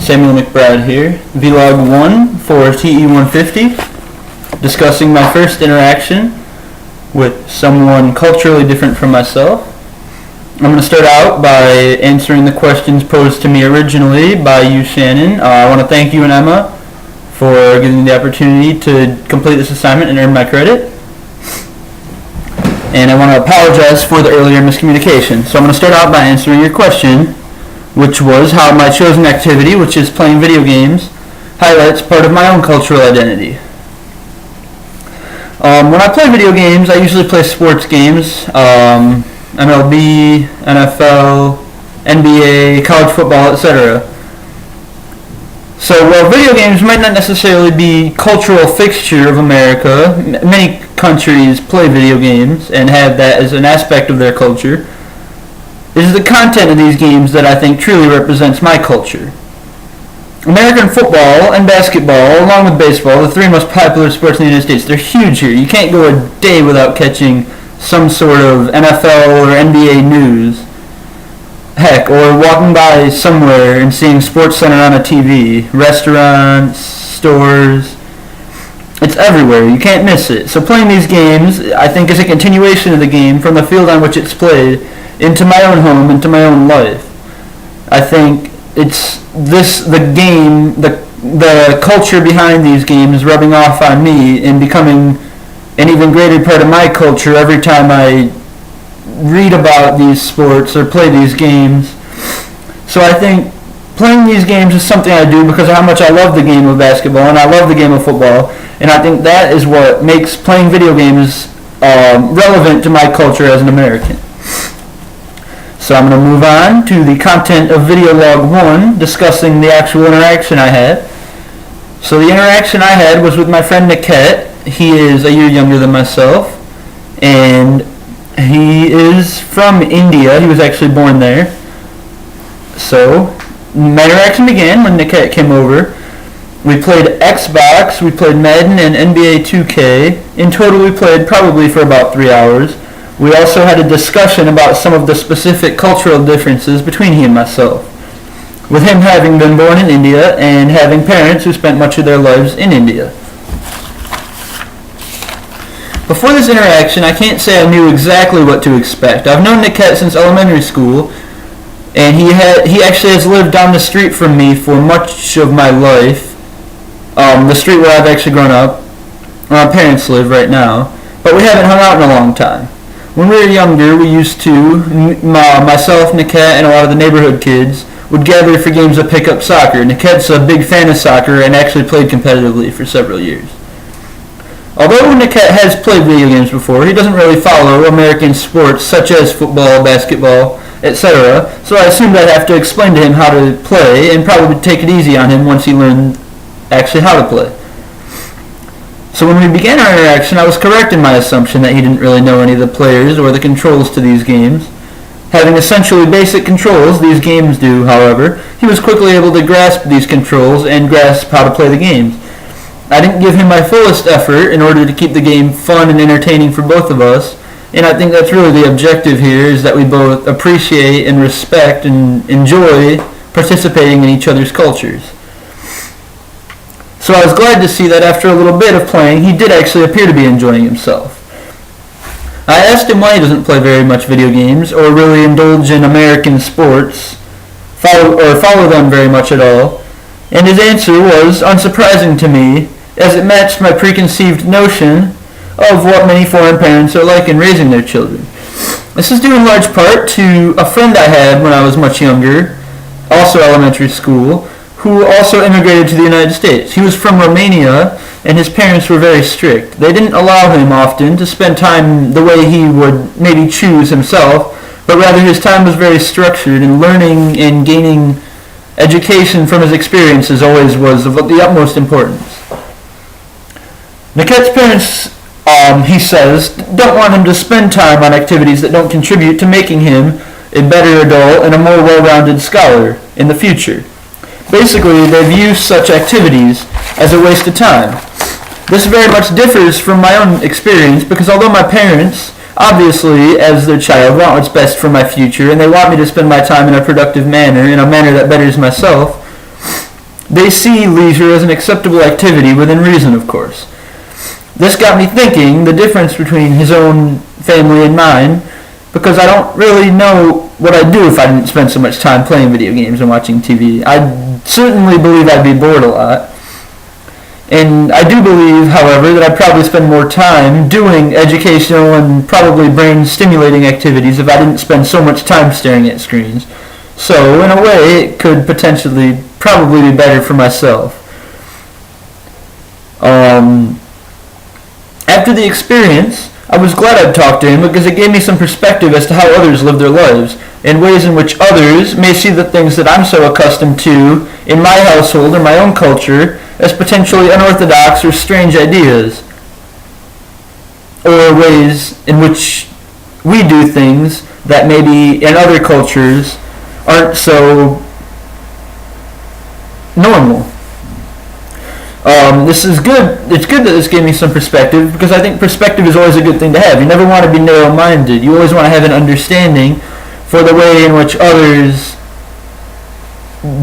Samuel McBride here, Vlog 1 for TE150, discussing my first interaction with someone culturally different from myself. I'm going to start out by answering the questions posed to me originally by you, Shannon. I want to thank you and Emma for giving me the opportunity to complete this assignment and earn my credit. And I want to apologize for the earlier miscommunication. So I'm going to start out by answering your question, which was how my chosen activity, which is playing video games, highlights part of my own cultural identity. When I play video games, I usually play sports games, MLB, NFL, NBA, college football, etc. So while video games might not necessarily be cultural fixture of America, many countries play video games and have that as an aspect of their culture. It is the content of these games that I think truly represents my culture. American football and basketball, along with baseball, the three most popular sports in the United States, they're huge here. You can't go a day without catching some sort of NFL or NBA news. Heck, or walking by somewhere and seeing SportsCenter on a TV, restaurants, stores. It's everywhere. You can't miss it. So playing these games, I think, is a continuation of the game from the field on which it's played into my own home, into my own life. I think it's the game, the culture behind these games rubbing off on me and becoming an even greater part of my culture every time I read about these sports or play these games. So I think playing these games is something I do because of how much I love the game of basketball and I love the game of football, and I think that is what makes playing video games relevant to my culture as an American. So I'm going to move on to the content of video log 1, discussing the actual interaction I had. So the interaction I had was with my friend Niket. He is a year younger than myself, and he is from India. He was actually born there. So my interaction began when Niket came over. We played Xbox, we played Madden and NBA 2K. In total we played probably for about 3 hours. We also had a discussion about some of the specific cultural differences between he and myself, with him having been born in India and having parents who spent much of their lives in India. Before this interaction, I can't say I knew exactly what to expect. I've known Niket since elementary school, and he actually has lived down the street from me for much of my life, the street where I've actually grown up, where my parents live right now, but we haven't hung out in a long time. When we were younger, we used to, myself, Niket, and a lot of the neighborhood kids would gather for games of pickup soccer. Niket's a big fan of soccer and actually played competitively for several years. Although Niket has played video games before, he doesn't really follow American sports such as football, basketball, etc. So I assumed I'd have to explain to him how to play and probably take it easy on him once he learned actually how to play. So when we began our interaction, I was correct in my assumption that he didn't really know any of the players or the controls to these games. Having essentially basic controls these games do, however, he was quickly able to grasp these controls and grasp how to play the games. I didn't give him my fullest effort in order to keep the game fun and entertaining for both of us, and I think that's really the objective here, is that we both appreciate and respect and enjoy participating in each other's cultures. So I was glad to see that after a little bit of playing, he did actually appear to be enjoying himself. I asked him why he doesn't play very much video games or really indulge in American sports, follow them very much at all, and his answer was unsurprising to me, as it matched my preconceived notion of what many foreign parents are like in raising their children. This is due in large part to a friend I had when I was much younger, also elementary school, who also immigrated to the United States. He was from Romania, and his parents were very strict. They didn't allow him often to spend time the way he would maybe choose himself, but rather his time was very structured, and learning and gaining education from his experiences always was of the utmost importance. Niket's parents, he says, don't want him to spend time on activities that don't contribute to making him a better adult and a more well-rounded scholar in the future. Basically, they view such activities as a waste of time. This very much differs from my own experience because although my parents, obviously, as their child, want what's best for my future and they want me to spend my time in a productive manner, in a manner that betters myself, They see leisure as an acceptable activity within reason, of course. This got me thinking the difference between his own family and mine, because I don't really know what I'd do if I didn't spend so much time playing video games and watching TV. I certainly believe I'd be bored a lot. And I do believe, however, that I'd probably spend more time doing educational and probably brain-stimulating activities if I didn't spend so much time staring at screens. So, in a way, it could potentially probably be better for myself. After the experience, I was glad I'd talked to him because it gave me some perspective as to how others live their lives, in ways in which others may see the things that I'm so accustomed to in my household or my own culture as potentially unorthodox or strange ideas, or ways in which we do things that maybe in other cultures aren't so normal. This is good. It's good that this gave me some perspective, because I think perspective is always a good thing to have. You never want to be narrow-minded. You always want to have an understanding for the way in which others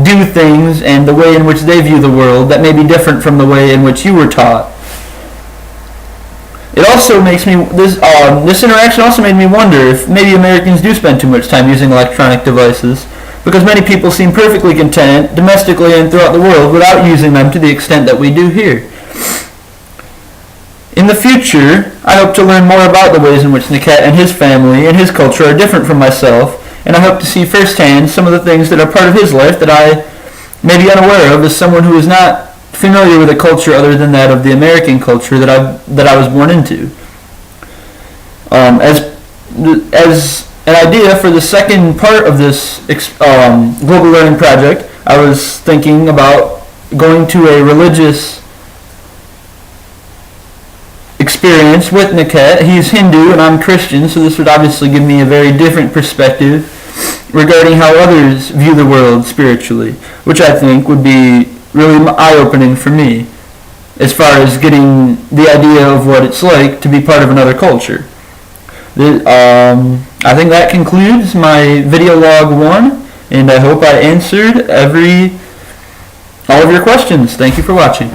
do things and the way in which they view the world that may be different from the way in which you were taught. It also makes me, this interaction also made me wonder if maybe Americans do spend too much time using electronic devices, because many people seem perfectly content domestically and throughout the world without using them to the extent that we do here. In the future, I hope to learn more about the ways in which Niket and his family and his culture are different from myself, and I hope to see firsthand some of the things that are part of his life that I may be unaware of as someone who is not familiar with a culture other than that of the American culture that I was born into. As an idea for the second part of this global learning project, I was thinking about going to a religious experience with Niket. He's Hindu and I'm Christian, so this would obviously give me a very different perspective regarding how others view the world spiritually, which I think would be really eye-opening for me as far as getting the idea of what it's like to be part of another culture. I think that concludes my video log 1, and I hope I answered all of your questions. Thank you for watching.